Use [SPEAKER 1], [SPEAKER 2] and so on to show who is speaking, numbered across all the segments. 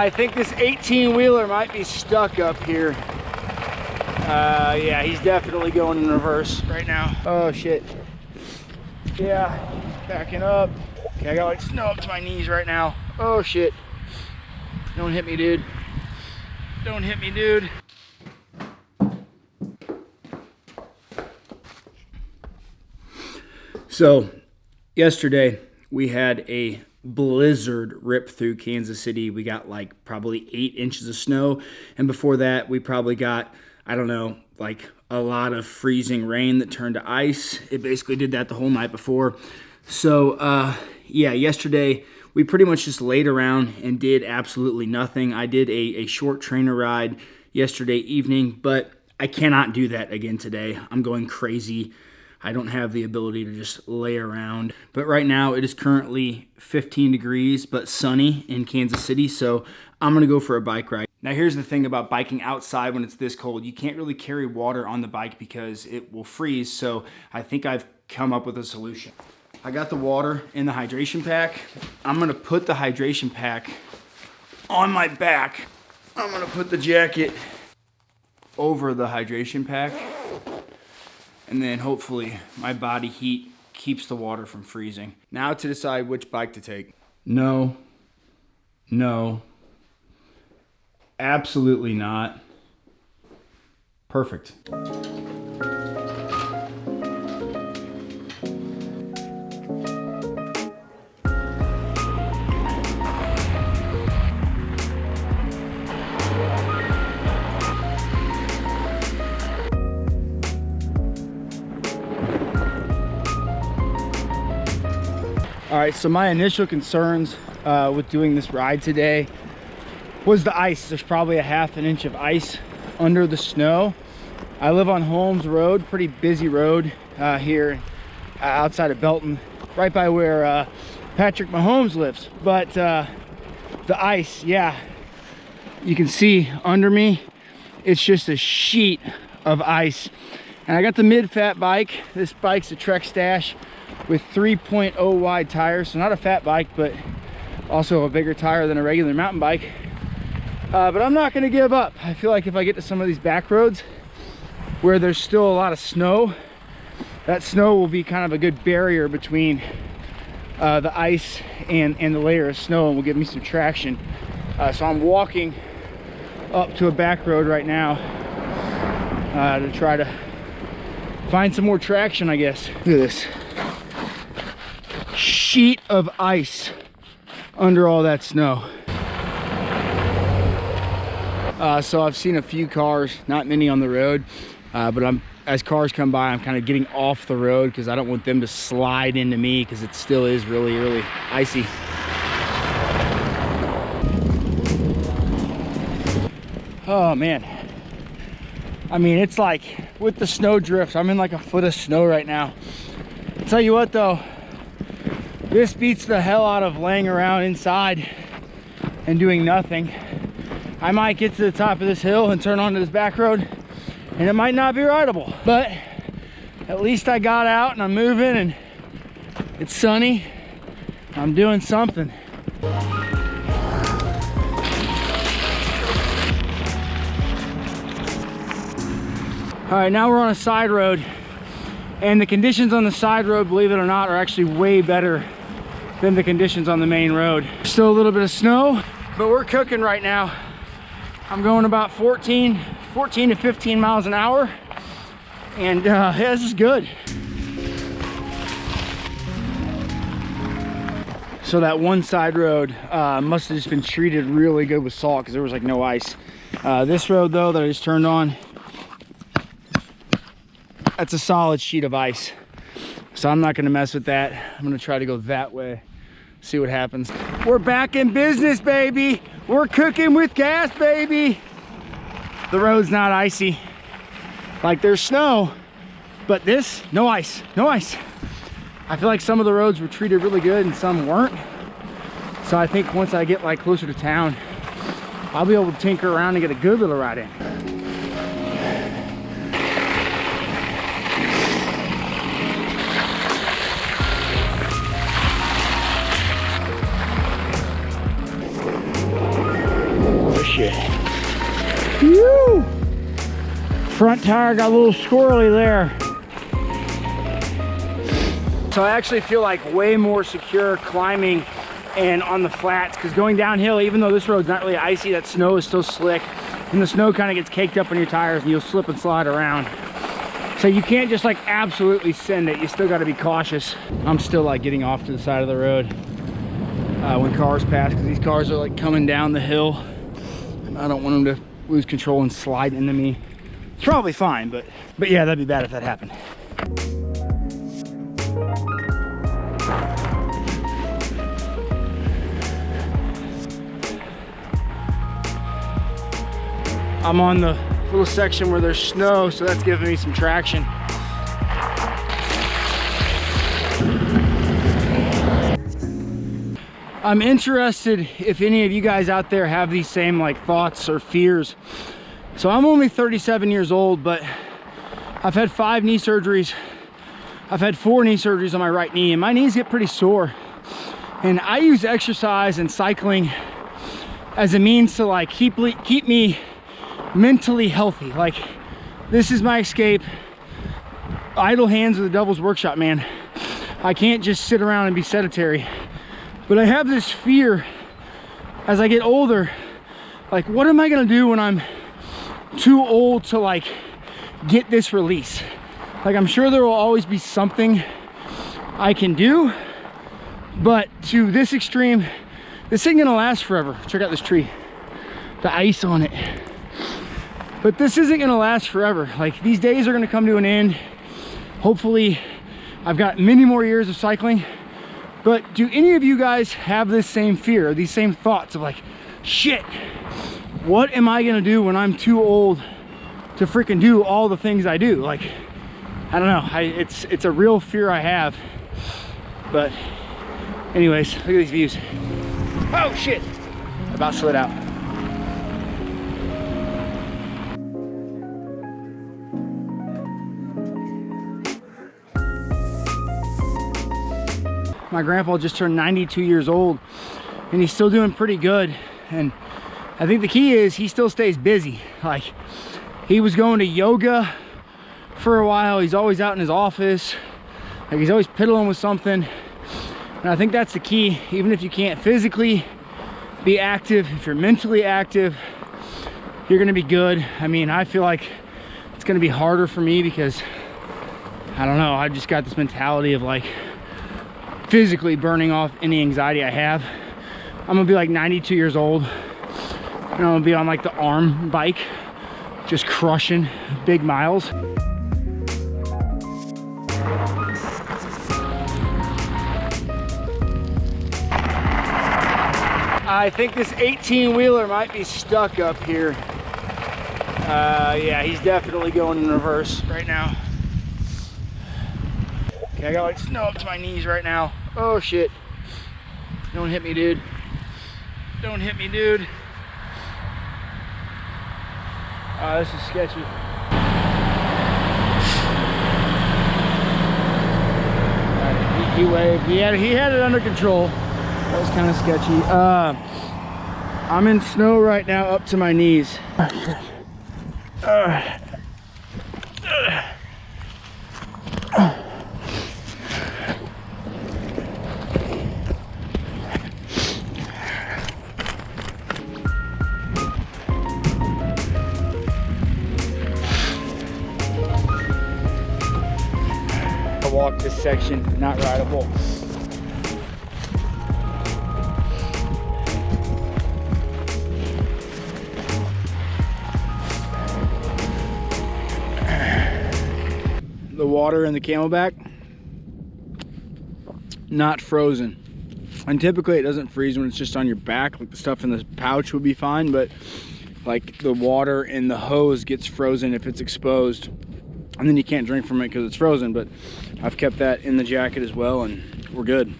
[SPEAKER 1] I think this 18-wheeler might be stuck up here. Yeah, he's definitely going in reverse right now. Oh shit. Yeah, backing up. Okay, I got like snow up to my knees right now. Oh shit. Don't hit me, dude. Don't hit me, dude. So, yesterday we had a blizzard rip through Kansas City. We got like probably 8 inches of snow. And before that, we probably got, I don't know, like a lot of freezing rain that turned to ice. It basically did that the whole night before. So, yeah, yesterday we pretty much just laid around and did absolutely nothing. I did a short trainer ride yesterday evening, but I cannot do that again today. I'm going crazy. I don't have the ability to just lay around. But right now it is currently 15 degrees but sunny in Kansas City, so I'm gonna go for a bike ride. Now here's the thing about biking outside when it's this cold. You can't really carry water on the bike because it will freeze, so I think I've come up with a solution. I got the water in the hydration pack. I'm gonna put the hydration pack on my back. I'm gonna put the jacket over the hydration pack. And then hopefully my body heat keeps the water from freezing. Now to decide which bike to take. No, no, absolutely not. Perfect. All right, so my initial concerns with doing this ride today was the ice. There's probably a ½ an inch of ice under the snow. I live on Holmes Road, pretty busy road here outside of Belton, right by where Patrick Mahomes lives. But the ice, yeah, you can see under me, it's just a sheet of ice. And I got the mid-fat bike. This bike's a Trek Stash with 3.0 wide tires, so not a fat bike, but also a bigger tire than a regular mountain bike. But I'm not gonna give up. I feel like if I get to some of these back roads where there's still a lot of snow, that snow will be kind of a good barrier between the ice and the layer of snow, and will give me some traction. So I'm walking up to a back road right now to try to find some more traction, I guess. Look at this sheet of ice under all that snow. So I've seen a few cars, not many on the road, but as cars come by, I'm kind of getting off the road because I don't want them to slide into me because it still is really, really icy. Oh man. I mean, it's like with the snow drifts, I'm in like a foot of snow right now. I'll tell you what though, this beats the hell out of laying around inside and doing nothing. I might get to the top of this hill and turn onto this back road and it might not be rideable, but at least I got out and I'm moving and it's sunny. I'm doing something. All right, now we're on a side road, and the conditions on the side road, believe it or not, are actually way better than the conditions on the main road. Still a little bit of snow, but we're cooking right now. I'm going about 14 to 15 miles an hour, and yeah, this is good. So that one side road must have just been treated really good with salt because there was like no ice. This road though that I just turned on, that's a solid sheet of ice. So I'm not gonna mess with that. I'm gonna try to go that way, see what happens. We're back in business, baby. We're cooking with gas, baby. The road's not icy. Like there's snow, but this, no ice, no ice. I feel like some of the roads were treated really good and some weren't. So I think once I get like closer to town, I'll be able to tinker around and get a good little ride in. shit. Woo! Front tire got a little squirrely there. So I actually feel like way more secure climbing and on the flats, because going downhill, even though this road's not really icy, that snow is still slick, and the snow kind of gets caked up on your tires and you'll slip and slide around. So you can't just like absolutely send it. You still got to be cautious. I'm still like getting off to the side of the road when cars pass, because these cars are like coming down the hill. I don't want them to lose control and slide into me. It's probably fine, but yeah, that'd be bad if that happened. I'm on the little section where there's snow, so that's giving me some traction. I'm interested if any of you guys out there have these same like thoughts or fears. So I'm only 37 years old, but I've had 5 knee surgeries. I've had 4 knee surgeries on my right knee, and my knees get pretty sore. And I use exercise and cycling as a means to like keep me mentally healthy. Like, this is my escape. Idle hands are the devil's workshop, man. I can't just sit around and be sedentary. But I have this fear as I get older, like, what am I gonna do when I'm too old to like get this release? Like, I'm sure there will always be something I can do, but to this extreme, this ain't gonna last forever. Check out this tree, the ice on it. But this isn't gonna last forever. Like, these days are gonna come to an end. Hopefully, I've got many more years of cycling. But do any of you guys have this same fear, or these same thoughts of like, shit, what am I gonna do when I'm too old to freaking do all the things I do? Like, I don't know, it's a real fear I have. But anyways, look at these views. Oh shit, about slid out. My grandpa just turned 92 years old, and he's still doing pretty good. And I think the key is he still stays busy. Like, he was going to yoga for a while. He's always out in his office. Like, he's always piddling with something. And I think that's the key. Even if you can't physically be active, if you're mentally active, you're gonna be good. I mean, I feel like it's gonna be harder for me because, I don't know, I just got this mentality of like physically burning off any anxiety I have. I'm gonna be like 92 years old, and I'm gonna be on like the arm bike, just crushing big miles. I think this 18-wheeler might be stuck up here. Yeah, he's definitely going in reverse right now. Okay, I got like snow up to my knees right now. Oh shit. Don't hit me, dude. Don't hit me, dude. This is sketchy. Right, he waved. He had it under control. That was kind of sketchy. I'm in snow right now up to my knees. I walked this section, not rideable. The water in the Camelback, not frozen. And typically it doesn't freeze when it's just on your back. Like, the stuff in the pouch would be fine, but like the water in the hose gets frozen if it's exposed, and then you can't drink from it because it's frozen. But I've kept that in the jacket as well, and we're good.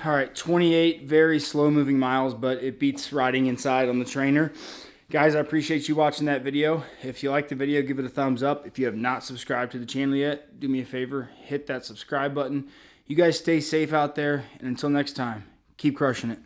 [SPEAKER 1] All right, 28 very slow moving miles, but it beats riding inside on the trainer. Guys, I appreciate you watching that video. If you like the video, give it a thumbs up. If you have not subscribed to the channel yet, do me a favor, hit that subscribe button. You guys stay safe out there, and until next time, keep crushing it.